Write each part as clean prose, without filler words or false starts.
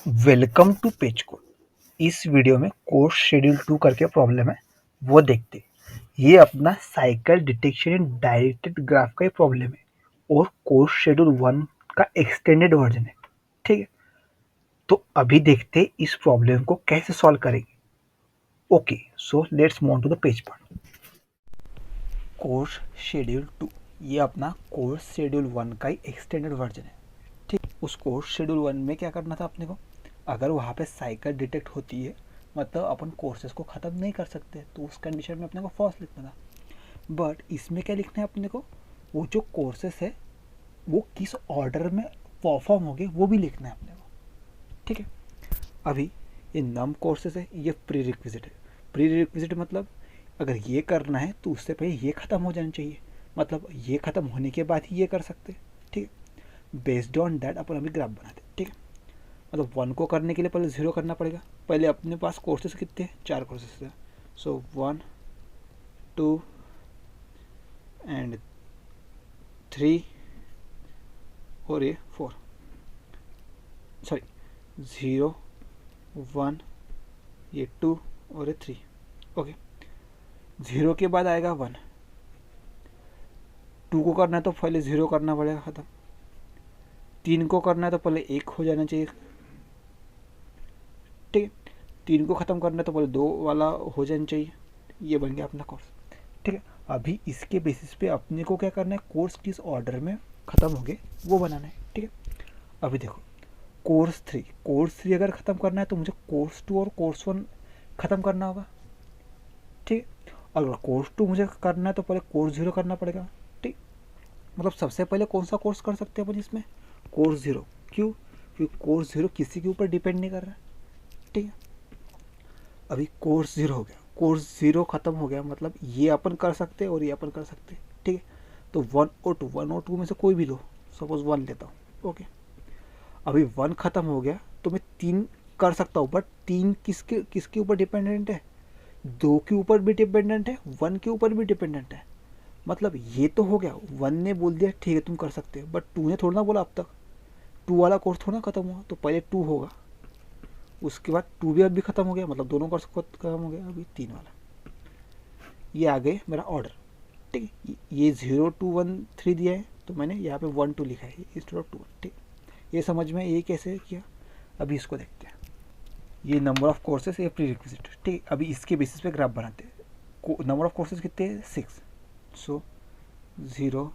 Welcome to page code. इस video में course schedule 2 करके प्रॉब्लम है, वो देखते हैं। ये अपना cycle detection in directed graph का ही प्रॉब्लम है और कोर्स शेड्यूल 1 का एक्सटेंडेड वर्जन है। ठीक है, तो अभी देखते हैं इस प्रॉब्लम को कैसे सॉल्व करेंगे। Okay, so let's move on to the page part. Course schedule 2 ये अपना कोर्स शेड्यूल 1 का ही एक्सटेंडेड वर्जन है। ठीक, उस कोर्स शेड्यूल 1 में क्या करना था अपने को, अगर वहाँ पे साइकिल डिटेक्ट होती है मतलब अपन कोर्सेज को ख़त्म नहीं कर सकते, तो उस कंडीशन में अपने को फॉल्स लिखना था। बट इसमें क्या लिखना है अपने को, वो जो कोर्सेज है वो किस ऑर्डर में परफॉर्म हो गए वो भी लिखना है अपने को। ठीक है, अभी ये नम कोर्सेज है, ये प्री रिक्विजिट है। प्री रिक्विजिट मतलब अगर ये करना है तो उससे पहले ये ख़त्म हो जाना चाहिए, मतलब ये ख़त्म होने के बाद ही ये कर सकते हैं। ठीक है, बेस्ड ऑन दैट अपन अभी ग्राफ बनाते हैं। ठीक है, मतलब 1 को करने के लिए पहले 0 करना पड़ेगा। पहले अपने पास कोर्सेज कितने हैं, 4 कोर्सेज हैं। सो 1 2 एंड 3 और ये 4, सॉरी 0 1 ये 2 और ये 3। ओके, 0 के बाद आएगा 1। 2 को करना है तो पहले 0 करना पड़ेगा, ख़त्म। 3 को करना है तो पहले 1 हो जाना चाहिए। ठीक है, 3 को ख़त्म करना है तो पहले 2 वाला हो जाना चाहिए। ये बन गया अपना कोर्स। ठीक है, अभी इसके बेसिस पे अपने को क्या करना है, कोर्स किस ऑर्डर में ख़त्म हो गए वो बनाना है। ठीक है, अभी देखो कोर्स 3 अगर ख़त्म करना है तो मुझे कोर्स 2 और कोर्स 1 ख़त्म करना होगा। ठीक है, अगर कोर्स 2 मुझे करना है तो पहले कोर्स 0 करना पड़ेगा। ठीक, मतलब सबसे पहले कौन सा कोर्स कर सकते हैं अपन इसमें, कोर्स 0। क्यों, क्योंकि कोर्स 0 किसी के ऊपर डिपेंड नहीं कर रहा है। ठीक है, अभी कोर्स 0 हो गया, कोर्स 0 ख़त्म हो गया, मतलब ये अपन कर सकते हैं और ये अपन कर सकते हैं। ठीक है, तो 1 और 2 में से कोई भी लो, सपोज 1 लेता हूँ। ओके, अभी 1 ख़त्म हो गया तो मैं 3 कर सकता हूँ, बट 3 किसके किसके ऊपर डिपेंडेंट है, 2 के ऊपर भी डिपेंडेंट है, 1 के ऊपर भी डिपेंडेंट है। मतलब ये तो हो गया, 1 ने बोल दिया ठीक है तुम कर सकते हो, बट 2 ने थोड़ा ना बोला अब तक। 2 वाला कोर्स थोड़ा ख़त्म हुआ, तो पहले 2 होगा, उसके बाद 2 भी अभी ख़त्म हो गया, मतलब दोनों कोर्स खत्म हो गया। अभी 3 वाला, ये आ गए मेरा ऑर्डर। ठीक है, ये 0 2 1 3 दिया है तो मैंने यहाँ पे 1 2 लिखा है इंस्टेड ऑफ 2 1। ठीक, ये समझ में, ये कैसे किया। अभी इसको देखते हैं, ये नंबर ऑफ कोर्सेज, ये प्री रिक्विजिट। ठीक, अभी इसके बेसिस पे ग्राफ बनाते हैं। नंबर ऑफ कोर्सेज कितने हैं, 6। सो 0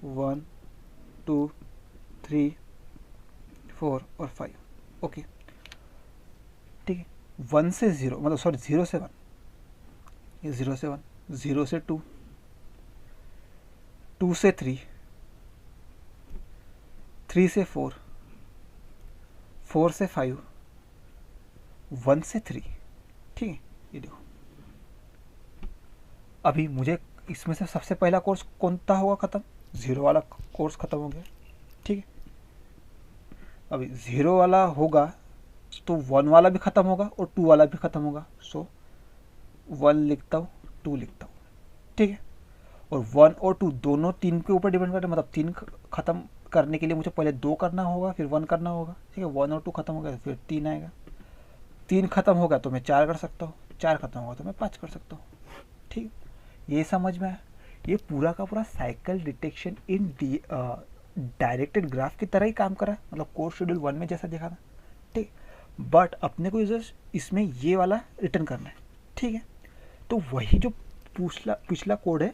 1 2 3 4 और 5। ओके, ठीक है, 1 से 0 मतलब सॉरी 0 से 1, ये 0 से 1, 0 से 2, 2 से 3, 3 से 4, 4 से 5, 1 से 3। ठीक है, ये देखो अभी मुझे इसमें से सबसे पहला कोर्स कौन सा होगा ख़त्म, 0 वाला कोर्स ख़त्म हो गया। ठीक है, अभी 0 वाला होगा तो 1 वाला भी ख़त्म होगा और 2 वाला भी ख़त्म होगा। सो 1 लिखता हूँ, 2 लिखता हूँ। ठीक है, और 1 और 2 दोनों 3 के ऊपर डिपेंड करते हैं, मतलब 3 ख़त्म करने के लिए मुझे पहले 2 करना होगा फिर 1 करना होगा। ठीक है, 1 और 2 ख़त्म हो गया फिर 3 आएगा, 3 ख़त्म होगा तो मैं 4 कर सकता हूँ, 4 ख़त्म होगा तो मैं 5 कर सकता हूँ। ठीक, ये समझ में आया। ये पूरा का पूरा cycle detection in directed graph की तरह ही काम कर रहा है, मतलब कोर्स शेड्यूल 1 में जैसा देखा था। ठीक, बट अपने को जस्ट इसमें ये वाला रिटर्न करना है। ठीक है, तो वही जो पिछला कोड है,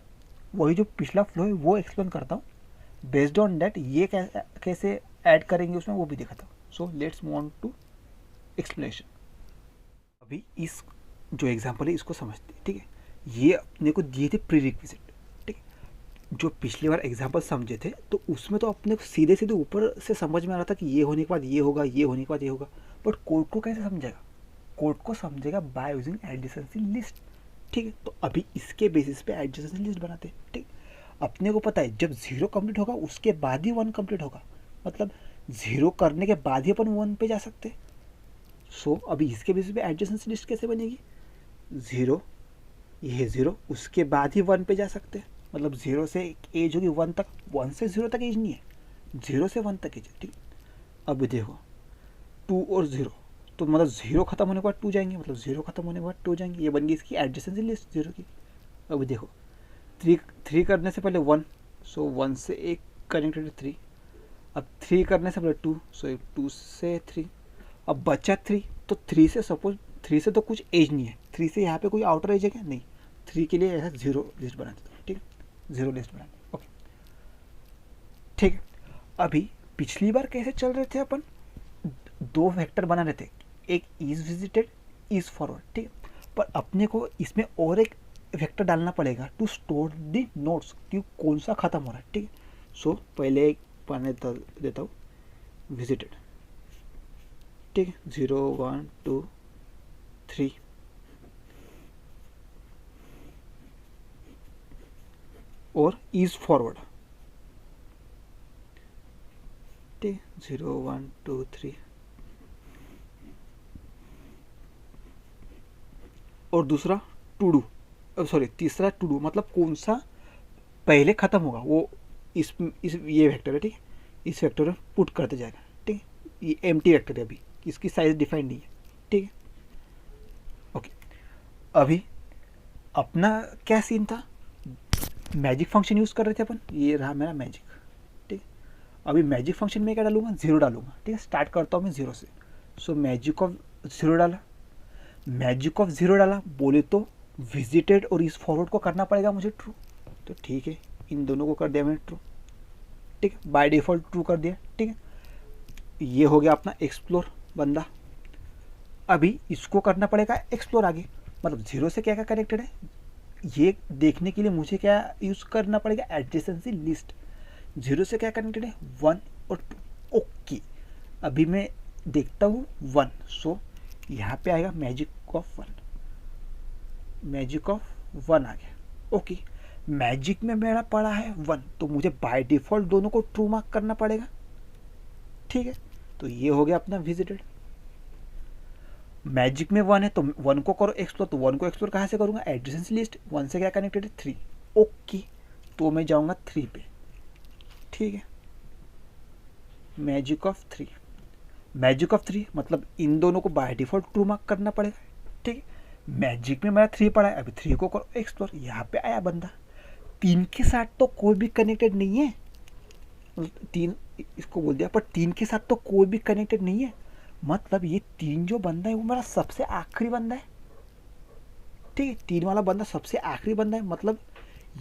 वही जो पिछला फ्लो है वो एक्सप्लेन करता हूँ। बेस्ड ऑन दैट ये कैसे ऐड करेंगे उसमें वो भी देखा था। So let's move on to explanation. अभी इस जो एग्जांपल है इसको समझते हैं। ठीक है, ये अपने को दिए थे प्री रिक्विजिट। ठीक है, जो पिछली बार एग्जांपल समझे थे तो उसमें तो अपने को सीधे सीधे ऊपर से समझ में आ रहा था कि ये होने के बाद ये होगा, ये होने के बाद ये होगा, बट कोड को कैसे समझेगा, कोड को समझेगा बाय यूजिंग एडजेसेंसी लिस्ट। ठीक है, तो अभी इसके बेसिस पे एडजेसेंसी लिस्ट बनाते हैं। ठीक, अपने को पता है जब 0 कंप्लीट होगा उसके बाद ही 1 कंप्लीट होगा, मतलब 0 करने के बाद ही अपन 1 पे जा सकते हैं। सो अभी इसके बेसिस पे एडजेसेंसी लिस्ट कैसे बनेगी, 0 ये 0 उसके बाद ही 1 पे जा सकते हैं, मतलब 0 से एज होगी 1 तक, 1 से 0 तक एज नहीं है, 0 से 1 तक एज है। ठीक, अब देखो टू और ज़ीरो, तो मतलब ज़ीरो खत्म होने के बाद टू जाएंगे, मतलब ज़ीरो खत्म होने के बाद टू जाएंगे। ये बन गई इसकी एडजेसेंसी लिस्ट ज़ीरो की। अभी देखो थ्री करने से पहले वन, सो वन से एक कनेक्टेड है थ्री। अब थ्री करने से पहले टू, सो टू से थ्री। अब बचा थ्री, तो थ्री से सपोज थ्री से तो कुछ एज नहीं है, थ्री से यहाँ पे कोई आउटर एज है क्या? नहीं। थ्री के लिए ऐसा ज़ीरो लिस्ट बना देता हूँ, ठीक है, ज़ीरो लिस्ट बना दी। ओके ठीक है। अभी पिछली बार कैसे चल रहे थे अपन, दो वेक्टर बना रहे थे, एक इज विजिटेड, इज फॉरवर्ड, ठीक है। पर अपने को इसमें और एक वेक्टर डालना पड़ेगा टू स्टोर द नोट्स कि कौन सा खत्म हो रहा है, ठीक है। सो पहले एक पढ़ने देता हूँ, विजिटेड, ठीक है, 0 1 2 3, और इज फॉरवर्ड, ठीक है, 0 1 2 3, और दूसरा टू डू, सॉरी तीसरा टू डू, मतलब कौन सा पहले खत्म होगा वो इस ये वेक्टर है, ठीक है, इस वेक्टर में पुट करते जाएगा, ठीक है। ये एम्प्टी वेक्टर है, अभी इसकी साइज डिफाइंड नहीं है, ठीक है। ओके अभी अपना क्या सीन था, मैजिक फंक्शन यूज़ कर रहे थे अपन, ये रहा मेरा मैजिक, ठीक है। अभी मैजिक फंक्शन में क्या डालूंगा, ज़ीरो डालूंगा, ठीक है। स्टार्ट करता हूँ मैं ज़ीरो से, सो मैजिक ऑफ ज़ीरो डाला, मैजिक ऑफ ज़ीरो डाला, बोले तो विजिटेड और इस फॉरवर्ड को करना पड़ेगा मुझे ट्रू, तो ठीक है, इन दोनों को कर दिया मैंने ट्रू, ठीक है, बाय डिफ़ॉल्ट ट्रू कर दिया, ठीक है। ये हो गया अपना एक्सप्लोर बंदा। अभी इसको करना पड़ेगा एक्सप्लोर आगे, मतलब ज़ीरो से क्या क्या कनेक्टेड है ये देखने के लिए मुझे क्या यूज़ करना पड़ेगा, एडजेसेंसी लिस्ट। ज़ीरो से क्या कनेक्टेड है, वन और टू, ओके। अभी मैं देखता हूँ वन, सो यहाँ पे आएगा magic of one, magic of one आ गया, ओके। मैजिक में मेरा पड़ा है वन, तो मुझे बाय डिफ़ॉल्ट दोनों को ट्रू मार्क करना पड़ेगा, ठीक है। तो ये हो गया अपना विजिटेड। मैजिक में वन है तो वन को करो एक्सप्लोर, तो वन को एक्सप्लोर कहाँ से करूँगा, एडजेसेंसी लिस्ट, वन से क्या कनेक्टेड है, थ्री, ओके। तो मैं जाऊँगा थ्री पे, ठीक है, magic of three, magic of three मतलब इन दोनों को बाय डिफ़ॉल्ट ट्रू मार्क करना पड़ेगा, ठीक है। मैजिक में मेरा थ्री पड़ा है, अभी थ्री को करो एक्सप्लोर, यहाँ पे आया बंदा, तीन के साथ तो कोई भी कनेक्टेड नहीं है, तीन इसको बोल दिया, पर तीन के साथ तो कोई भी कनेक्टेड नहीं है, मतलब ये तीन जो बंदा है वो मेरा सबसे आखिरी बंदा है, ठीक है। तीन वाला बंदा सबसे आखिरी बंदा है, मतलब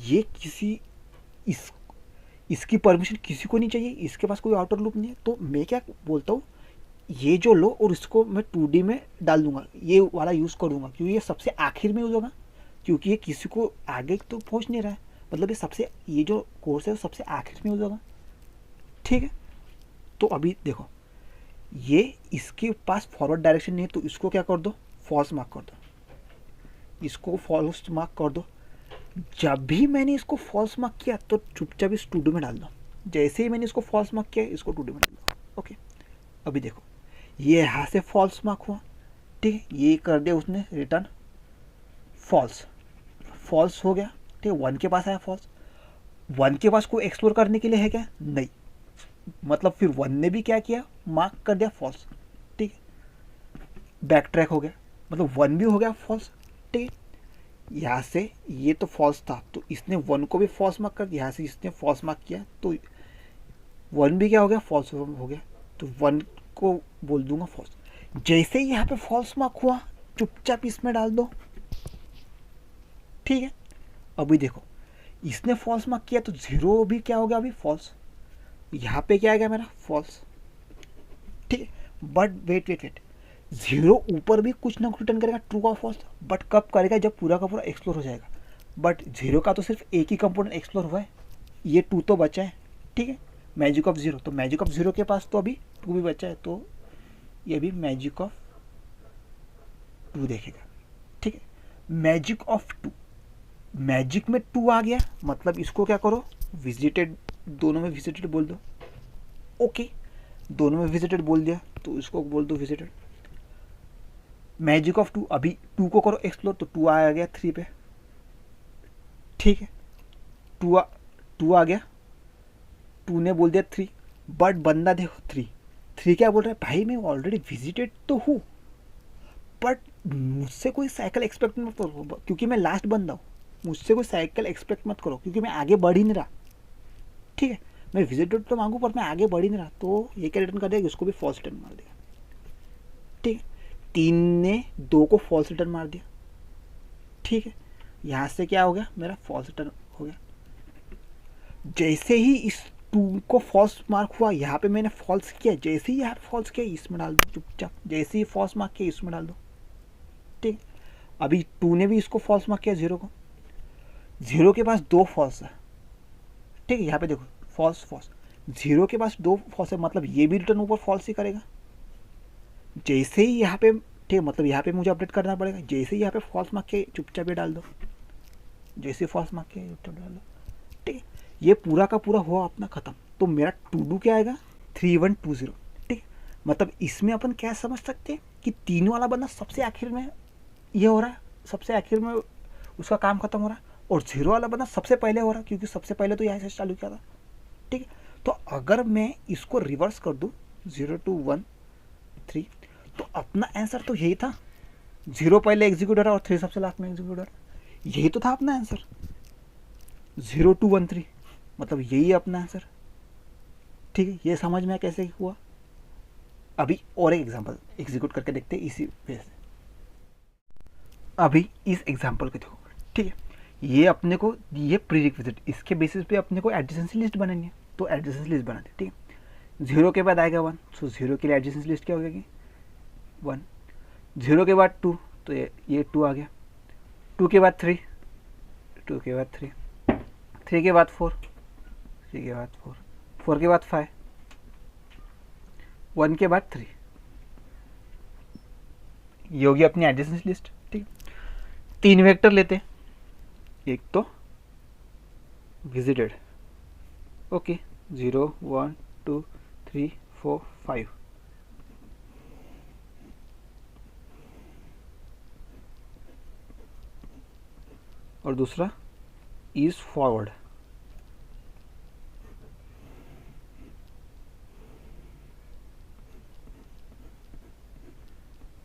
ये किसी इसकी परमिशन किसी को नहीं चाहिए, इसके पास कोई आउटर लूप नहीं है। तो मैं क्या बोलता हूँ, ये जो लो और इसको मैं 2D में डाल दूंगा, ये वाला यूज़ करूँगा क्योंकि ये सबसे आखिर में यूज़ होगा, क्योंकि ये किसी को आगे तो पहुँच नहीं रहा है, मतलब ये सबसे, ये जो कोर्स है वो सबसे आखिर में यूज़ होगा, ठीक है। तो अभी देखो ये इसके पास फॉरवर्ड डायरेक्शन नहीं है, तो इसको क्या कर दो, फॉल्स मार्क कर दो, इसको फॉल्स मार्क कर दो। जब भी मैंने इसको फॉल्स मार्क किया तो चुपचाप इस टू डू में डाल दो, जैसे ही मैंने इसको फॉल्स मार्क किया इसको टू डू में डाल दो, ओके। अभी देखो ये यहाँ से फॉल्स मार्क हुआ, ठीक है, ये कर दिया उसने रिटर्न फॉल्स, फॉल्स हो गया, ठीक है। वन के पास आया फॉल्स, वन के पास कोई एक्सप्लोर करने के लिए है क्या, नहीं, मतलब फिर वन ने भी क्या किया, मार्क कर दिया फॉल्स, ठीक है, बैक ट्रैक हो गया, मतलब वन भी हो गया फॉल्स, ठीक है। यहाँ से ये तो फॉल्स था तो इसने वन को भी फॉल्स मार्क कर दिया, यहाँ से इसने फॉल्स मार्क किया तो वन भी क्या हो गया, फॉल्स हो गया, तो वन को बोल दूंगा फॉल्स। जैसे ही यहाँ पे फॉल्स मार्क हुआ चुपचाप इसमें डाल दो, ठीक है। अभी देखो इसने फॉल्स मार्क किया तो ज़ीरो भी क्या हो गया, अभी फॉल्स, यहाँ पे क्या आ गया मेरा फॉल्स, ठीक है। But wait wait wait, zero ऊपर भी कुछ ना कुछ रिटर्न करेगा, ट्रू और फॉल्स, बट कब करेगा, जब पूरा का पूरा एक्सप्लोर हो जाएगा। बट ज़ीरो का तो सिर्फ एक ही कंपोनेंट एक्सप्लोर हुआ है, ये टू तो बचा है, ठीक है, मैजिक ऑफ ज़ीरो, तो मैजिक ऑफ ज़ीरो के पास तो अभी टू भी बचा है, तो ये भी मैजिक ऑफ टू देखेगा, ठीक है। मैजिक ऑफ टू, मैजिक में टू आ गया, मतलब इसको क्या करो, विजिटेड, दोनों में विजिटेड बोल दो, ओके, दोनों में विजिटेड बोल दिया तो इसको बोल दो विजिटेड। मैजिक ऑफ टू, अभी टू को करो एक्सप्लोर, तो टू आ गया थ्री पे, ठीक है, टू आ गया, टू ने बोल दिया थ्री, बट बंदा देखो थ्री 3 क्या बोल रहा है, भाई मैं ऑलरेडी विजिटेड तो हूँ, बट मुझसे कोई साइकिल एक्सपेक्ट मत करो क्योंकि मैं लास्ट बंदा हूँ, मुझसे कोई साइकिल एक्सपेक्ट मत करो क्योंकि मैं आगे बढ़ ही नहीं रहा। ठीक है, मैं विजिटेड तो मांगू पर मैं आगे बढ़ ही नहीं रहा, तो ये क्या रिटर्न कर देगा, इसको भी फॉल्स रिटर्न मार देगा। ठीक है, 3 ने 2 को फॉल्स रिटर्न मार दिया। ठीक है, यहाँ से क्या हो गया, मेरा फॉल्स रिटर्न हो गया। जैसे ही इस 2 को फॉल्स मार्क हुआ, यहाँ पे मैंने फॉल्स किया, जैसे ही यहाँ पे फॉल्स किया इसमें डाल दो चुपचाप, जैसे ही फॉल्स मार्क किया इसमें डाल दो। ठीक, अभी 2 ने भी इसको फॉल्स मार्क किया 0 को, 0 के पास 2 फॉल्स है। ठीक है, यहाँ पे देखो फॉल्स फॉल्स, 0 के पास 2 फॉल्स है, मतलब ये भी रिटर्न ऊपर फॉल्स ही करेगा। जैसे ही यहाँ पे, ठीक है, मतलब यहाँ पे मुझे अपडेट करना पड़ेगा, जैसे ही यहाँ पे फॉल्स मार्क के चुपचाप ये डाल दो, जैसे फॉल्स मार्क के चुपचाप डाल दो। ठीक है, ये पूरा का पूरा हुआ अपना खत्म। तो मेरा टू डू क्या आएगा, 3120। ठीक है, मतलब इसमें अपन क्या समझ सकते हैं कि 3 वाला बंदा सबसे आखिर में ये हो रहा है, सबसे आखिर में उसका काम खत्म हो रहा है, और 0 वाला बंदा सबसे पहले हो रहा है क्योंकि सबसे पहले तो यहाँ से चालू किया था। ठीक है, तो अगर मैं इसको रिवर्स कर दूँ 0 2 1 3, तो अपना आंसर तो यही था, 0 पहले एग्जीक्यूट हो रहा है और 3 सबसे लास्ट में एग्जीक्यूट हो रहा है, यही तो था अपना आंसर 0 2 1 3, मतलब यही है अपना आंसर। ठीक है, ये समझ में कैसे हुआ। अभी और एक एग्जांपल एग्जीक्यूट करके देखते हैं इसी वे से। अभी इस एग्जांपल को देखो। ठीक है, ये अपने को ये प्रीरिक्विजिट, इसके बेसिस पे अपने को एडजेसेंसी लिस्ट बनानी है, तो एडजेसेंसी लिस्ट बनाते हैं। ठीक है, 0 के बाद आएगा 1, सो 0 के लिए एडजेसेंसी लिस्ट क्या हो जाएगी 1, 0 के बाद 2, तो ये 2 आ गया, 2 के बाद 3, 2 के बाद 3, 3 के बाद 4, 3 के बाद 4, 4 के बाद 5, 1 के बाद 3, ये होगी अपनी एडजेसेंसी लिस्ट। ठीक, 3 वेक्टर लेते हैं, एक तो विजिटेड, ओके 0 1 2 3 4 5, और दूसरा इज फॉरवर्ड,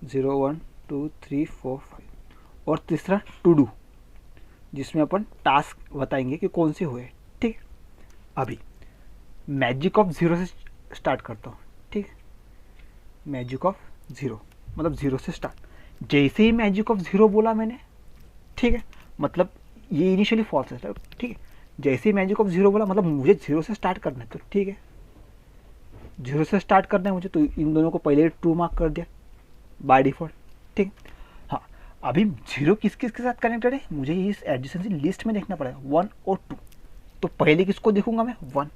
जीरो 1 2 3 4 5, और तीसरा टू डू जिसमें अपन टास्क बताएंगे कि कौन से हुए। ठीक, अभी मैजिक ऑफ 0 से स्टार्ट करता हूँ। ठीक, मैजिक ऑफ 0 मतलब 0 से स्टार्ट, जैसे ही मैजिक ऑफ 0 बोला मैंने, ठीक है, मतलब ये इनिशियली फॉल्स है। ठीक है, जैसे ही मैजिक ऑफ 0 बोला मतलब मुझे 0 से स्टार्ट करना है, तो ठीक है 0 से स्टार्ट करना है मुझे, तो इन दोनों को पहले ट्रू मार्क कर दिया बाय डिफॉल्ट। ठीक, हाँ, अभी 0 किस किस के साथ कनेक्टेड है मुझे इस एडजेसेंसी लिस्ट में देखना पड़ेगा, 1 और 2, तो पहले किसको देखूंगा मैं 1।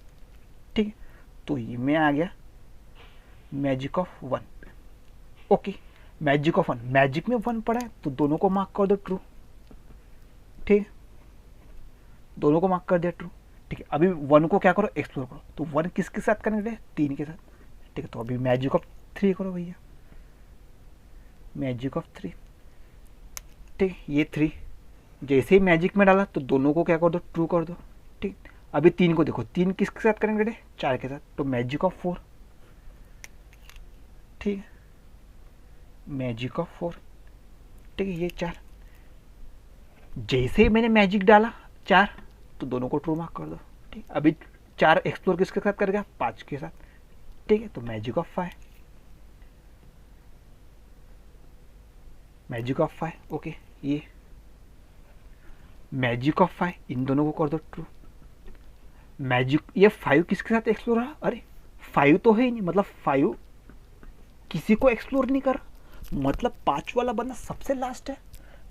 ठीक है, तो ये में आ गया magic of 1, okay magic of 1, magic में 1 पड़ा है तो दोनों को मार्क कर दो ट्रू। ठीक, दोनों को मार्क कर दिया ट्रू। ठीक है, अभी 1 को क्या करो, एक्सप्लोर करो, तो 1 किसके साथ कनेक्ट है, 3 के साथ। ठीक है, तो अभी मैजिक ऑफ 3 करो भैया, मैजिक ऑफ 3। ठीक, ये 3 जैसे ही मैजिक में डाला तो दोनों को क्या कर दो, ट्रू कर दो। ठीक, अभी 3 को देखो, 3 किसके साथ कनेक्टेड है, 4 के साथ, तो मैजिक ऑफ 4। ठीक है, मैजिक ऑफ 4। ठीक है, ये 4, जैसे ही मैंने मैजिक डाला 4, तो दोनों को ट्रू मार्क कर दो। ठीक, अभी 4 एक्सप्लोर किसके साथ करेगा, 5 के साथ। ठीक है, तो magic of 5, magic of 5, okay ये मैजिक ऑफ 5, इन दोनों को कर दो ट्रू। मैजिक, ये 5 किसके साथ एक्सप्लोर रहा, अरे 5 तो है ही नहीं, मतलब 5 किसी को एक्सप्लोर नहीं कर, मतलब 5 वाला बंदा सबसे लास्ट है,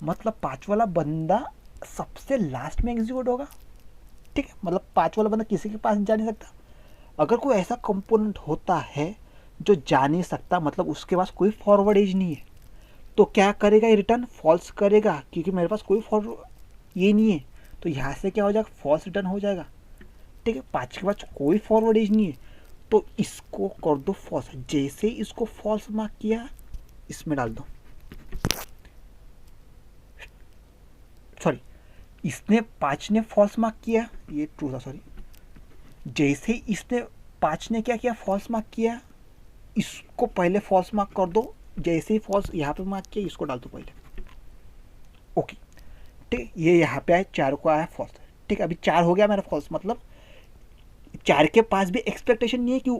मतलब 5 वाला बंदा सबसे लास्ट में एग्जीक्यूट होगा। ठीक है, मतलब 5 वाला बंदा किसी के पास जा नहीं सकता। अगर कोई ऐसा कंपोनेंट होता है जो जा नहीं सकता, मतलब उसके पास कोई फॉरवर्ड एज नहीं है, तो क्या करेगा, ये रिटर्न फॉल्स करेगा क्योंकि मेरे पास कोई फॉरवर्ड ये नहीं है, तो यहाँ से क्या हो जाएगा, फॉल्स रिटर्न हो जाएगा। ठीक है, 5 के पास कोई फॉरवर्ड एज नहीं है, तो इसको कर दो फॉल्स। जैसे ही इसको फॉल्स मार्क किया इसमें डाल दो, सॉरी इसने 5 ने फॉल्स मार्क किया, ये ट्रू था, सॉरी जैसे ही इसने 5 ने क्या किया, फॉल्स मार्क किया, इसको पहले फॉल्स मार्क कर दो, जैसे ही फॉल्स यहाँ पे मार्क किया इसको डाल दो पहले। ओके ठीक, ये यहाँ पे आए 4 को आया फॉल्स। ठीक है, अभी 4 हो गया मेरा फॉल्स, मतलब 4 के पास भी एक्सपेक्टेशन नहीं है कि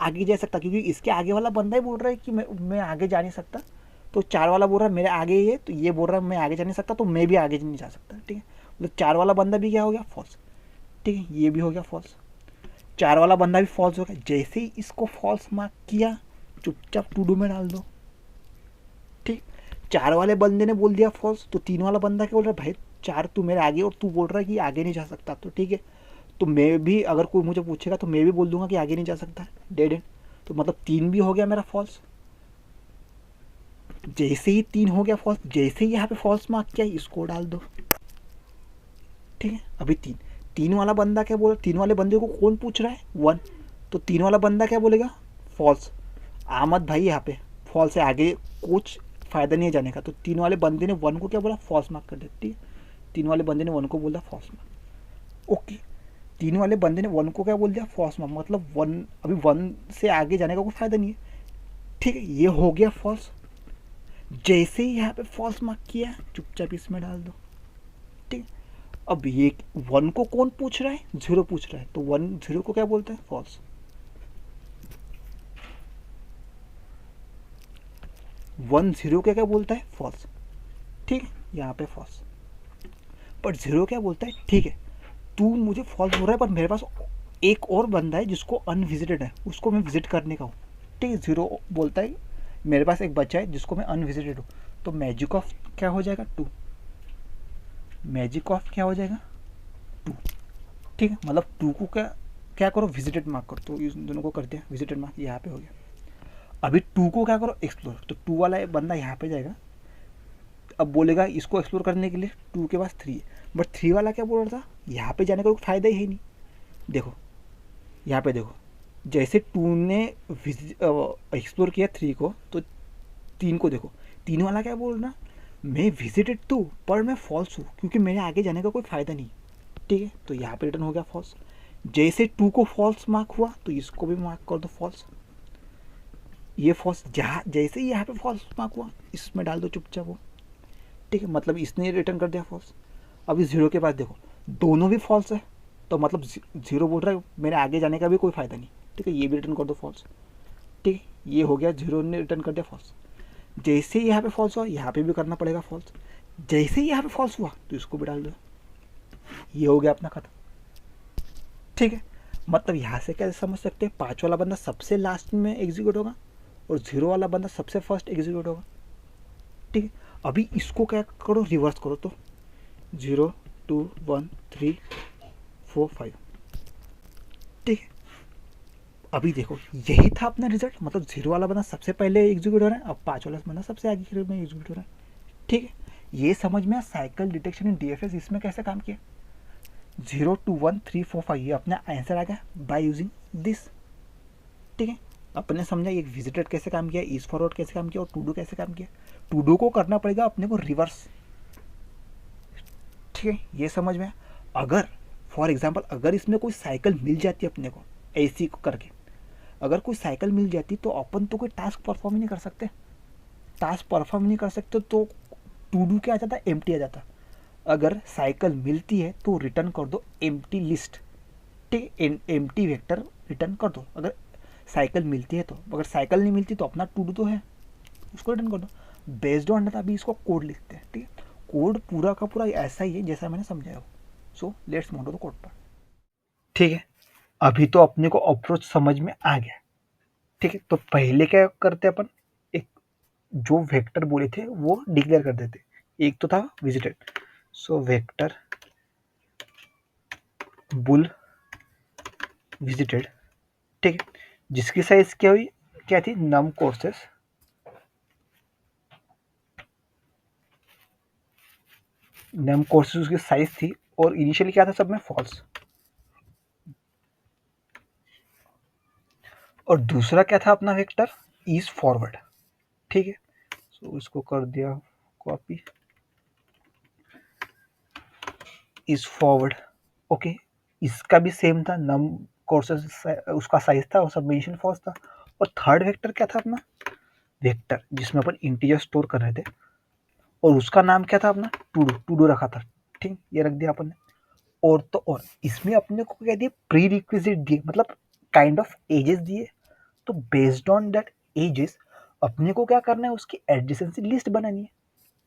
आगे जा सकता, क्योंकि इसके आगे वाला बंदा ही बोल रहा है कि मैं आगे जा नहीं सकता। तो 4 वाला बोल रहा है मेरे आगे ही है, तो ये बोल रहा है मैं आगे जा नहीं सकता, तो मैं भी आगे नहीं जा सकता। ठीक है, मतलब 4 वाला बंदा भी क्या हो गया, फॉल्स। ठीक है, ये भी हो गया फॉल्स। 4 वाला बंदा भी फॉल्स हो गया। जैसे ही इसको फॉल्स मार्क किया, चुपचाप टू डू में डाल दो। ठीक, 4 वाले बंदे ने बोल दिया फॉल्स, तो 3 वाला बंदा क्या बोल रहा है, भाई 4 तू मेरे आगे और तू बोल रहा है कि आगे नहीं जा सकता, तो ठीक है, तो मैं भी अगर कोई मुझे पूछेगा तो मैं भी बोल दूंगा कि आगे नहीं जा सकता, डेड एंड। तो मतलब 3 भी हो गया मेरा फॉल्स। जैसे ही 3 हो गया फॉल्स, जैसे ही यहाँ पे फॉल्स मार्क किया इसको डाल दो। ठीक है, अभी 3, 3 वाला बंदा क्या बोला, 3 वाले बंदे को कौन पूछ रहा है, 1, तो 3 वाला बंदा क्या बोलेगा, फॉल्स। आमद भाई यहाँ पे फॉल्स है, आगे कुछ फ़ायदा नहीं है जाने का, तो 3 वाले बंदे ने 1 को क्या बोला, फॉल्स मार्क कर दिया। ठीक है, 3 वाले बंदे ने 1 को बोला फॉल्स मार्क। ओके, 3 वाले बंदे ने 1 को क्या बोल दिया, फॉल्स मार्क, मतलब 1, अभी 1 से आगे जाने का कोई फ़ायदा नहीं है। ठीक है, ये हो गया फॉल्स। जैसे ही यहाँ पे फॉल्स मार्क किया, चुपचाप इसमें डाल दो। ठीक, अब ये 1 को कौन पूछ रहा है, 0 पूछ रहा है, तो 1 0 को क्या बोलते हैं, फॉल्स। 1 0 क्या क्या बोलता है, फॉल्स। ठीक है, यहाँ पे फॉल्स। पर 0 क्या बोलता है, ठीक है तू मुझे फॉल्स बोल रहा है, पर मेरे पास एक और बंदा है जिसको अनविजिटेड है, उसको मैं विजिट करने का हूँ। ठीक है, 0 बोलता है मेरे पास एक बच्चा है जिसको मैं अनविजिटेड हूँ, तो मैजिक ऑफ क्या हो जाएगा, 2। मैजिक ऑफ क्या हो जाएगा, 2। ठीक है, मतलब 2 को क्या क्या करो, विजिटेड मार्क करो, तो इन दोनों को कर दिया विजिटेड मार्क, यहाँ पे हो गया। अभी 2 को क्या करो, एक्सप्लोर, तो 2 वाला बंदा यहाँ पे जाएगा, अब बोलेगा इसको एक्सप्लोर करने के लिए 2 के पास 3 है, बट 3 वाला क्या बोल रहा था, यहाँ पे जाने का कोई फ़ायदा ही है नहीं। देखो यहाँ पे देखो, जैसे 2 ने एक्सप्लोर किया 3 को, तो 3 को देखो, 3 वाला क्या बोल रहा, मैं विजिटेड तो पर मैं फॉल्स हूँ, क्योंकि मेरे आगे जाने का कोई फ़ायदा नहीं। ठीक है, तो यहाँ पे रिटर्न हो गया फॉल्स। जैसे 2 को फॉल्स मार्क हुआ, तो इसको भी मार्क कर दो फॉल्स। ये फॉल्स, जहाँ जैसे ही यहाँ पे फॉल्स मार्क हुआ, इसमें डाल दो चुपचाप वो। ठीक है, मतलब इसने रिटर्न कर दिया फॉल्स। अभी 0 के पास देखो, दोनों भी फॉल्स है, तो मतलब 0 बोल रहा है मेरे आगे जाने का भी कोई फ़ायदा नहीं। ठीक है, ये भी रिटर्न कर दो फॉल्स। ठीक है, ये हो गया, 0 ने रिटर्न कर दिया फॉल्स। जैसे ही यहाँ पे फॉल्स हुआ, यहाँ पे भी करना पड़ेगा फॉल्स। जैसे ही यहाँ पे फॉल्स हुआ, तो इसको भी डाल दो। ये हो गया अपना खत्म। ठीक है, मतलब यहाँ से क्या समझ सकते हैं, 5 वाला बंदा सबसे लास्ट में एग्जीक्यूट होगा और 0 वाला बंदा सबसे फर्स्ट एग्जीक्यूट होगा। ठीक है, अभी इसको क्या करो, रिवर्स करो, तो 0 2 1 3 4 5। ठीक है, अभी देखो यही था अपना रिजल्ट, मतलब 0 वाला बंदा सबसे पहले एग्जीक्यूट हो रहा है, अब 5 वाला बंदा सबसे आगे में एग्जीक्यूट हो रहा है। ठीक है, ये समझ में साइकिल डिटेक्शन इन डीएफएस इसमें कैसे काम किया। 0 2 1 3 4 5 ये अपना आंसर आ गया बाय यूजिंग दिस। ठीक है, अपने समझा ये विजिटेड कैसे काम किया, ईज फॉरवर्ड कैसे काम किया और टू डू कैसे काम किया। टू डू को करना पड़ेगा अपने को रिवर्स। ठीक है, ये समझ में। अगर फॉर एग्जांपल अगर इसमें कोई साइकिल मिल जाती है अपने को ऐसी करके, अगर कोई साइकिल मिल जाती तो अपन तो कोई टास्क परफॉर्म ही नहीं कर सकते। टास्क परफॉर्म नहीं कर सकते तो टू डू क्या आ जाता, एम्प्टी आ जाता। अगर साइकिल मिलती है तो रिटर्न कर दो एम्प्टी लिस्ट। ठीक है, एम्प्टी वेक्टर रिटर्न कर दो अगर साइकिल मिलती है तो। अगर साइकिल नहीं मिलती तो अपना टू डू तो है, उसको रिटर्न कर दो। बेस्ड ऑन अभी इसको कोड लिखते हैं। ठीक है, कोड पूरा का पूरा ऐसा ही है जैसा मैंने समझाया हो। So let's move to the code part. ठीक है, अभी तो अपने को अप्रोच समझ में आ गया। ठीक है, तो पहले क्या करते अपन, एक जो वेक्टर बोले थे वो डिक्लेयर कर देते। एक तो था visited, so vector bull visited. ठीक है, जिसकी साइज क्या हुई, क्या थी, नम कोर्सेस। नम कोर्सेस उसकी साइज थी और इनिशियली क्या था सब में फॉल्स। और दूसरा क्या था अपना वेक्टर, इज फॉरवर्ड। ठीक है, सो इसको कर दिया कॉपी, इज फॉरवर्ड। ओके, इसका भी सेम था, नम कोर्सेस उसका साइज था और सबमिशन फॉल्स था। और थर्ड वेक्टर क्या था अपना, वेक्टर जिसमें अपन इंटीजर स्टोर कर रहे थे, और उसका नाम क्या था अपना, टू डू रखा था। ठीक, ये रख दिया अपन ने। और तो और इसमें अपने को क्या दिए, प्री रिक्विजिट दिए, मतलब काइंड ऑफ एजेस दिए। तो बेस्ड ऑन दैट एजेस अपने को क्या करना है, उसकी एडजेसेंसी लिस्ट बनानी है।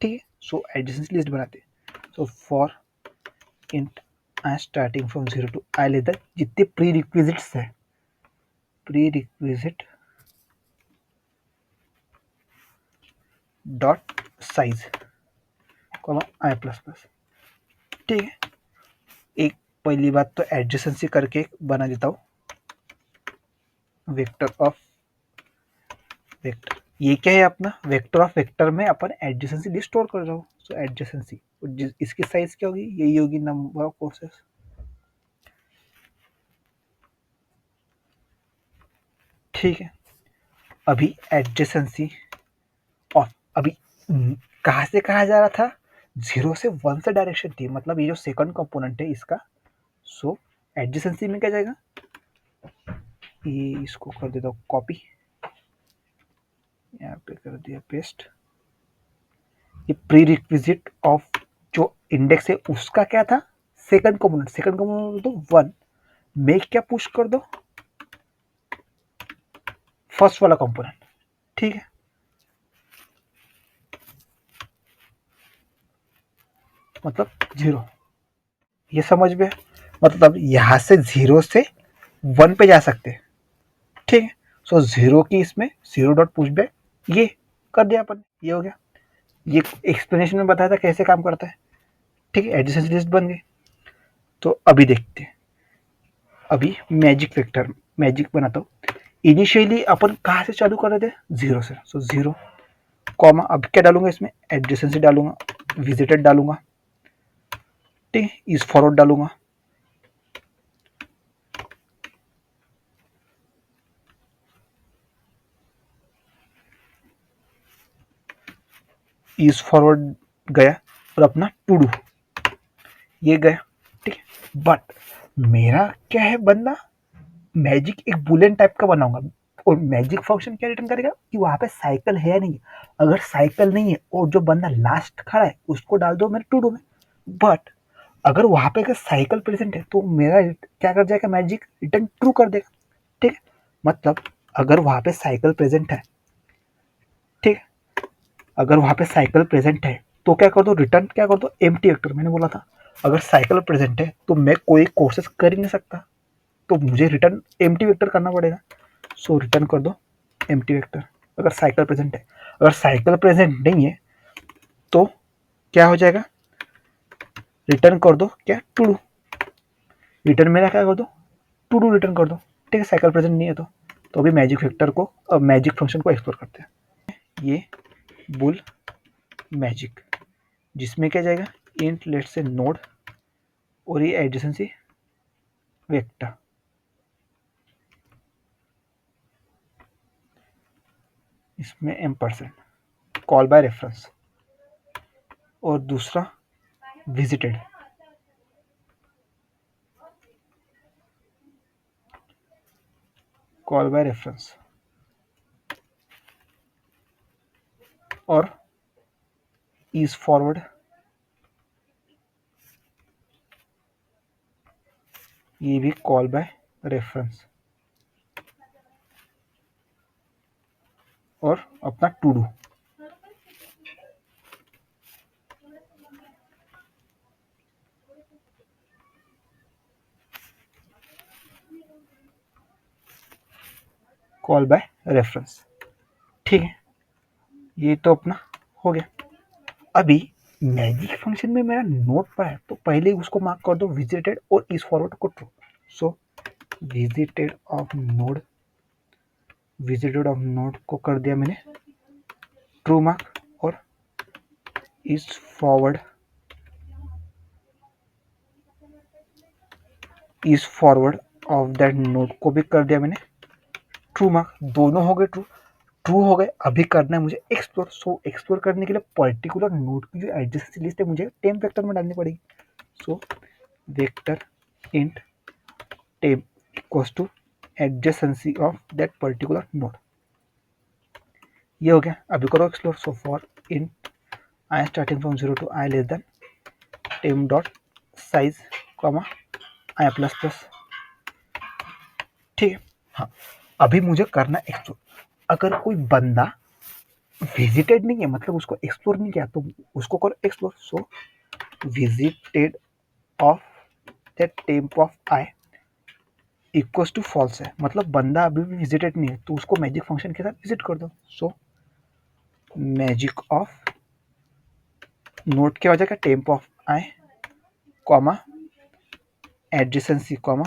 ठीक है, सो एडजेसेंसी लिस्ट बनाते हैं। So for int I starting from 0 to i लेकर जितने प्री रिक्विजिट्स है, prerequisite dot size i plus plus. ठीक है, एक पहली बात तो एडजेसेंसी करके बना देता हूँ, वेक्टर ऑफ वेक्टर। ये क्या है अपना, वेक्टर ऑफ वेक्टर में अपन एडजेसेंसी लिस्ट स्टोर कर रहा हूँ। सो एडजेसेंसी, इसकी साइज क्या होगी, यही होगी नंबर ऑफ कोर्सेस। ठीक है, अभी एडजेसेंसी ऑफ, अभी कहाँ से कहाँ जा रहा था, 0 से 1 से डायरेक्शन थी, मतलब ये जो सेकंड कंपोनेंट है इसका। सो एडजेसेंसी में क्या जाएगा, ये इसको कर देता हूँ कॉपी, यहाँ पे कर दिया पेस्ट। ये प्री रिक्विजिट ऑफ जो इंडेक्स है उसका क्या था, सेकंड कंपोनेंट, सेकंड कंपोनेंट तो 1 में क्या पुश कर दो, फर्स्ट वाला कंपोनेंट। ठीक है, मतलब 0, ये समझ में, मतलब यहां से 0 से 1 पे जा सकते हैं। ठीक है, सो 0 की इसमें 0 डॉट पुश बैक, ये कर दिया अपन, ये हो गया। ये एक्सप्लेनेशन में बताया था कैसे काम करता है। ठीक है, एडजेसेंसी लिस्ट बन गई। तो अभी देखते हैं, अभी मैजिक वेक्टर, मैजिक बनाता हूँ। इनिशियली अपन कहाँ से चालू कर रहे थे, 0 से। सो 0 कॉमा, अब क्या डालूंगा इसमें, एडजेसेंसी डालूंगा, विजिटेड डालूंगा, ठीक है, इस फॉरवर्ड डालूंगा, इस फॉरवर्ड गया, और अपना टू डू ये गया। ठीक है, बट मेरा क्या है बनना, मैजिक एक बुलियन टाइप का बनाऊंगा, और मैजिक फंक्शन क्या रिटर्न करेगा कि वहां पे साइकिल है या नहीं। अगर साइकिल नहीं है और जो बंदा लास्ट खड़ा है उसको डाल दो मेरे टू डू में। बट अगर वहां पे अगर साइकिल प्रेजेंट है तो मेरा क्या कर जाएगा, मैजिक रिटर्न ट्रू कर देगा। ठीक है, मतलब अगर वहां पे साइकिल प्रेजेंट है, ठीक, अगर वहां पे साइकिल प्रेजेंट है तो क्या कर दो, रिटर्न क्या कर दो, एम्प्टी वेक्टर। मैंने बोला था अगर साइकिल प्रेजेंट है तो मैं कोई कोर्सेस कर ही नहीं सकता, तो मुझे रिटर्न एम्प्टी वेक्टर करना पड़ेगा। सो रिटर्न कर दो एम्प्टी वेक्टर अगर साइकिल प्रेजेंट है। अगर साइकिल प्रेजेंट नहीं है तो क्या हो जाएगा, रिटर्न कर दो क्या, टू डू। रिटर्न मेरा क्या कर दो, टू डू रिटर्न कर दो। ठीक है, साइकिल प्रेजेंट नहीं है तो अभी मैजिक वेक्टर को, अब मैजिक फंक्शन को एक्सप्लोर करते हैं। ये बुल मैजिक, जिसमें क्या जाएगा, इंट लेट से नोड, और ये एडजेसेंसी वेक्टर, इसमें एम्परसेंड कॉल बाय रेफरेंस, और दूसरा विजिटेड, कॉल बाय रेफरेंस, और इज फॉरवर्ड, ये भी कॉल बाय रेफरेंस, और अपना to do. Call by reference. ठीक है, ये तो अपना हो गया। अभी मैजिक फंक्शन में मेरा नोट पड़ा है तो पहले उसको मार्क कर दो विजिटेड और इस फॉरवर्ड को true. So visited of node, visited of node को कर दिया मैंने ट्रू मार्क, और इस फॉरवर्ड, इस फॉरवर्ड ऑफ दैट नोड को भी कर दिया मैंने ट्रू मार्क। दोनों हो गए ट्रू, ट्रू हो गए। अभी करना है मुझे एक्सप्लोर। सो एक्सप्लोर करने के लिए पर्टिकुलर नोड की जो एडजेसेंसी लिस्ट है मुझे टेम्प वेक्टर में डालनी पड़ेगी। So vector int temp equals to adjacency of that particular node। ये हो गया। अभी करो explore. So for in I starting from 0 to I less than time dot size comma I plus plus. ठीक है। हाँ, अभी मुझे करना एक्सप्लोर। अगर कोई बंदा विजिटेड नहीं है, मतलब उसको एक्सप्लोर नहीं किया, तो उसको करो explore. So visited of that temp of i equals to false है, मतलब बंदा अभी भी विजिटेड नहीं है, तो उसको मैजिक फंक्शन के साथ विजिट कर दो। सो मैजिक ऑफ नोट क्या हो जाएगा, temp of I comma adjacency comma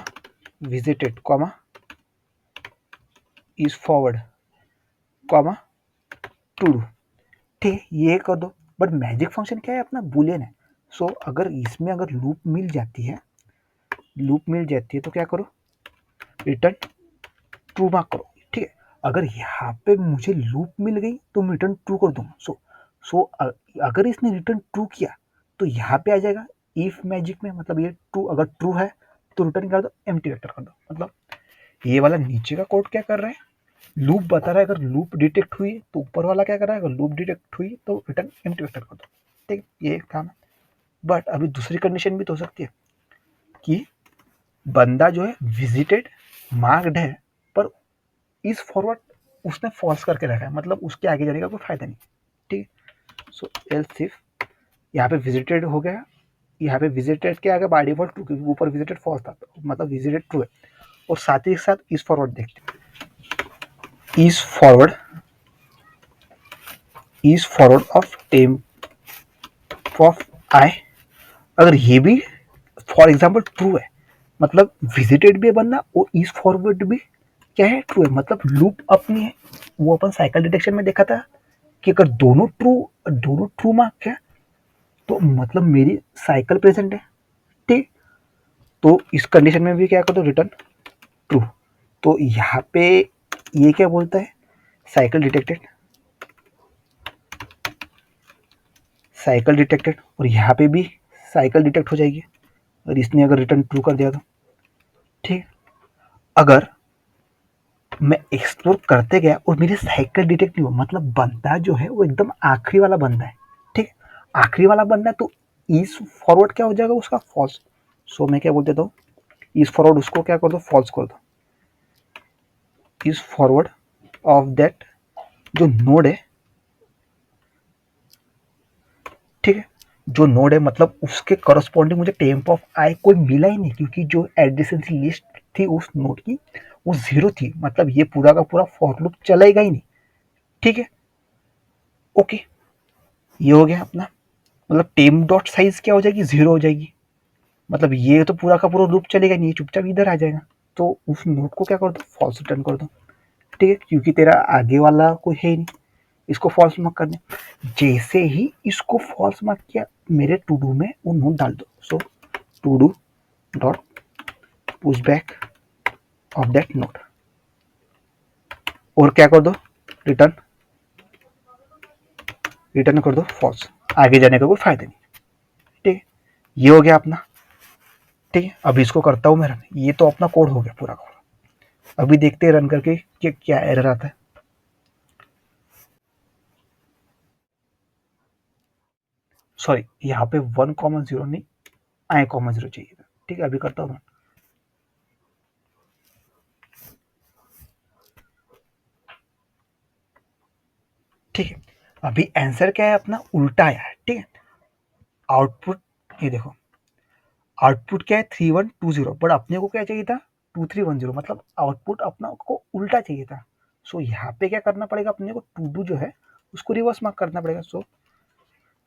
visited comma is forward comma to do. ठीक है, ये कर दो। बट मैजिक फंक्शन क्या है, अपना बुलियन है। सो अगर इसमें अगर लूप मिल जाती है, तो क्या करो, रिटर्न ट्रू मार्क करो। ठीक है, अगर यहाँ पे मुझे लूप मिल गई तो मैं रिटर्न ट्रू कर दूंगा। सो अगर इसने रिटर्न ट्रू किया तो यहाँ पे आ जाएगा इफ मैजिक में, मतलब ये ट्रू, अगर ट्रू है तो रिटर्न कर दो, एम्प्टी वेक्टर कर दो। मतलब ये वाला नीचे का कोड क्या कर रहा है, लूप बता रहा है, अगर लूप डिटेक्ट हुई तो ऊपर वाला क्या कर रहा है, अगर लूप डिटेक्ट हुई तो रिटर्न एम्प्टी वेक्टर कर दो। ठीक है, ये काम है। बट अभी दूसरी कंडीशन भी तो हो सकती है कि बंदा जो है विजिटेड मार्क्ड है, पर इस फॉरवर्ड उसने फॉल्स करके रखा है, मतलब उसके आगे जाने का कोई फायदा नहीं। ठीक है, सो एल्स इफ यहाँ पे विजिटेड हो गया, यहाँ पे विजिटेड के आगे बाय डिफॉल्ट ट्रू, क्योंकि ऊपर विजिटेड फॉल्स था, मतलब विजिटेड ट्रू है। और साथ ही साथ इस फॉरवर्ड देखते हैं, इस फॉरवर्ड ऑफ टेम्प ऑफ आई, अगर ये भी फॉर एग्जाम्पल ट्रू है, मतलब विजिटेड भी है बंदा और इस फॉरवर्ड भी क्या है, ट्रू है, मतलब लूप अपनी है। वो अपन साइकिल डिटेक्शन में देखा था कि अगर दोनों ट्रू मार्क है तो मतलब मेरी साइकिल प्रेजेंट है। ठीक, तो इस कंडीशन में भी क्या कर दो, रिटर्न ट्रू। तो यहाँ पे ये क्या बोलता है, साइकिल डिटेक्टेड, और यहाँ पे भी साइकिल डिटेक्ट हो जाएगी और इसने अगर रिटर्न ट्रू कर दिया तो। ठीक, अगर मैं एक्सप्लोर करते गया और मेरी साइकिल डिटेक्ट नहीं हुआ, मतलब बंदा जो है वो एकदम आखिरी वाला बंदा है। ठीक, आखिरी वाला बंदा है, तो इस फॉरवर्ड क्या हो जाएगा उसका, फॉल्स। सो मैं क्या बोल देता हूँ, इस फॉरवर्ड उसको क्या कर दो, फॉल्स कर दो। इस फॉरवर्ड ऑफ दैट जो नोड है, ठीक है, जो नोड है मतलब उसके करस्पॉन्डिंग मुझे टेम्प ऑफ आई कोई मिला ही नहीं, क्योंकि जो एडजेसेंसी लिस्ट थी उस नोड की वो 0 थी, मतलब ये पूरा का पूरा फॉर लूप चलेगा ही नहीं। ठीक है, ओके, ये हो गया अपना, मतलब टेम डॉट साइज क्या हो जाएगी, 0 हो जाएगी, मतलब ये तो पूरा का पूरा लूप चलेगा नहीं, चुपचाप इधर आ जाएगा। तो उस नोड को क्या कर दो, फॉल्स रिटर्न कर दो। ठीक है, क्योंकि तेरा आगे वाला कोई है ही नहीं, इसको फॉल्स मार्क करने। जैसे ही इसको फॉल्स मार्क किया, मेरे टू डू में वो नोट डाल दो। So to do dot push back of that node, और क्या कर दो, रिटर्न कर दो फॉल्स, आगे जाने का कोई फायदा नहीं। ठीक है, ये हो गया अपना। ठीक है, अभी इसको करता हूँ मैं रन। ये तो अपना कोड हो गया पूरा का। अभी देखते हैं रन करके कि क्या एरर आता है। सॉरी, यहाँ पे 1,0 नहीं, I,0 चाहिए था। ठीक है, अभी करता हूँ। ठीक है, अभी आंसर क्या है अपना, उल्टा आया है। ठीक है, आउटपुट ये देखो, आउटपुट क्या है 3120, बट अपने को क्या चाहिए था 2310, मतलब आउटपुट अपना को उल्टा चाहिए था। सो यहाँ पे क्या करना पड़ेगा अपने को, टू डू जो है उसको रिवर्स मार्क करना पड़ेगा। So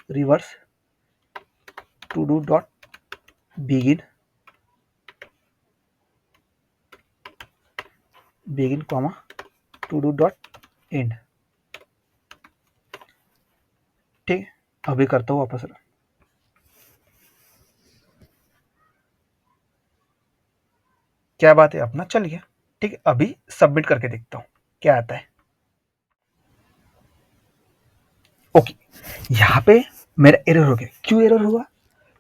reverse to do dot begin comma to do dot end. ठीक, अभी करता हूँ वापस। क्या बात है, अपना चल गया। ठीक है, अभी सबमिट करके देखता हूँ क्या आता है। ओके, यहाँ पे मेरा एरर हो गया। क्यों एरर हुआ,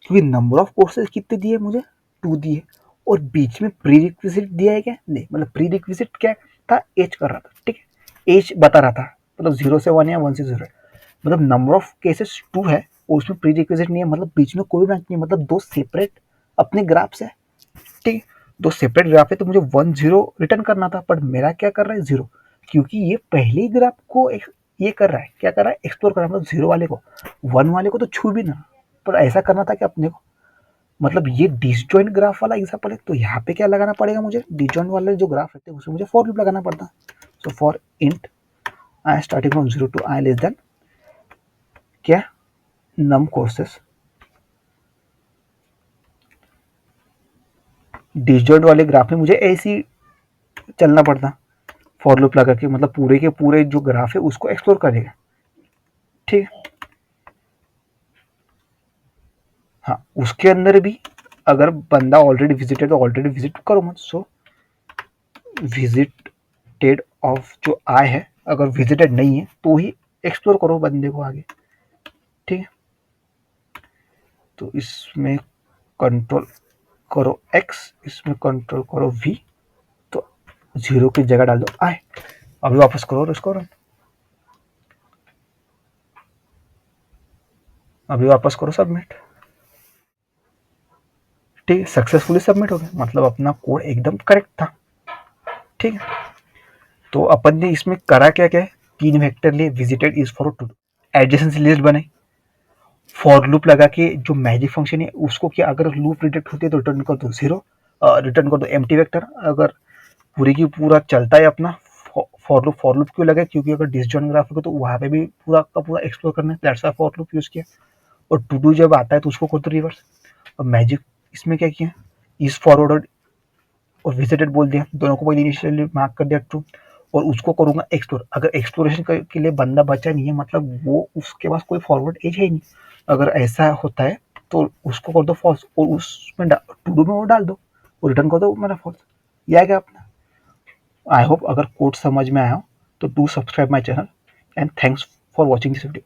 क्योंकि नंबर ऑफ कोर्सेज कितने दिए मुझे, 2 दिए, और बीच में प्री रिक्विजिट दिया है क्या, नहीं, मतलब प्री रिक्विजिट क्या था, एज कर रहा था। ठीक है, एज बता रहा था, मतलब 0 से 1 या 1 से 0 है, मतलब नंबर ऑफ केसेस 2 है और उसमें प्री रिक्विजिट नहीं है, मतलब बीच में कोई ब्रांच नहीं है, मतलब 2 सेपरेट अपने ग्राफ्स है। ठीक है, 2 सेपरेट ग्राफ है तो मुझे 1 0 रिटर्न करना था, बट मेरा क्या कर रहा है 0, क्योंकि ये पहले ही ग्राफ को ये कर रहा है, क्या कर रहा है, एक्सप्लोर कर रहा है, मतलब 0 वाले को 1 वाले को तो छू भी ना, पर ऐसा करना था कि अपने को, मतलब ये डिसजॉइंट ग्राफ वाला एग्जाम्पल है, तो यहाँ पे क्या लगाना पड़ेगा मुझे, डिसजॉइंट वाले जो ग्राफ रहते हैं उसमें मुझे फॉर लूप लगाना पड़ता। So for int I starting from 0 to I less than क्या, नम कोर्सेस, डिसजॉइंट वाले ग्राफ में मुझे ऐसे ही चलना पड़ता, फॉर लूप लगा के, मतलब पूरे के पूरे जो ग्राफ है उसको एक्सप्लोर करेगा। ठीक है, हाँ उसके अंदर भी अगर बंदा ऑलरेडी विजिटेड तो ऑलरेडी विजिट करो मत, सो विजिटेड ऑफ जो आई है, अगर विजिटेड नहीं है तो ही एक्सप्लोर करो बंदे को आगे। ठीक है, तो इसमें कंट्रोल करो एक्स, इसमें कंट्रोल करो वी, तो 0 की जगह डाल दो आई। अभी वापस करो और इसको रन, अभी वापस करो सबमिट। ठीक है, सक्सेसफुली सबमिट हो गया, मतलब अपना कोड एकदम करेक्ट था। ठीक है, तो अपन ने इसमें करा क्या क्या है, 3 वेक्टर लिए, visited is for to, adjacency list बनाई, फॉर लूप लगा के जो मैजिक फंक्शन है उसको क्या, अगर लूप रिजेक्ट होती है तो रिटर्न कर दो 0, रिटर्न कर दो एम्प्टी वेक्टर, अगर पूरी की पूरा चलता है अपना फॉर लूप क्यों लगा, क्योंकि अगर डिसजॉइंट ग्राफ होगा तो वहाँ पे भी पूरा का पूरा एक्सप्लोर करना है, that's why for loop use किया। और टू डू जब आता है तो उसको कर दो रिवर्स। और मैजिक इसमें क्या किया, इज फॉरवर्ड और विजिटेड बोल दिया, दोनों को पहले इनिशियली मार्क कर दिया ट्रू, और उसको करूंगा एक्सप्लोर, अगर एक्सप्लोरेशन के लिए बंदा बचा नहीं है, मतलब वो उसके पास कोई फॉरवर्ड एज है ही नहीं, अगर ऐसा होता है तो उसको कर दो फॉल्स और उसमें टू डू में वो डाल दो और रिटर्न कर दो मेरा फॉल्स। यह क्या अपना, आई होप अगर कोड समझ में आया हो तो do subscribe my channel and thanks for watching this video.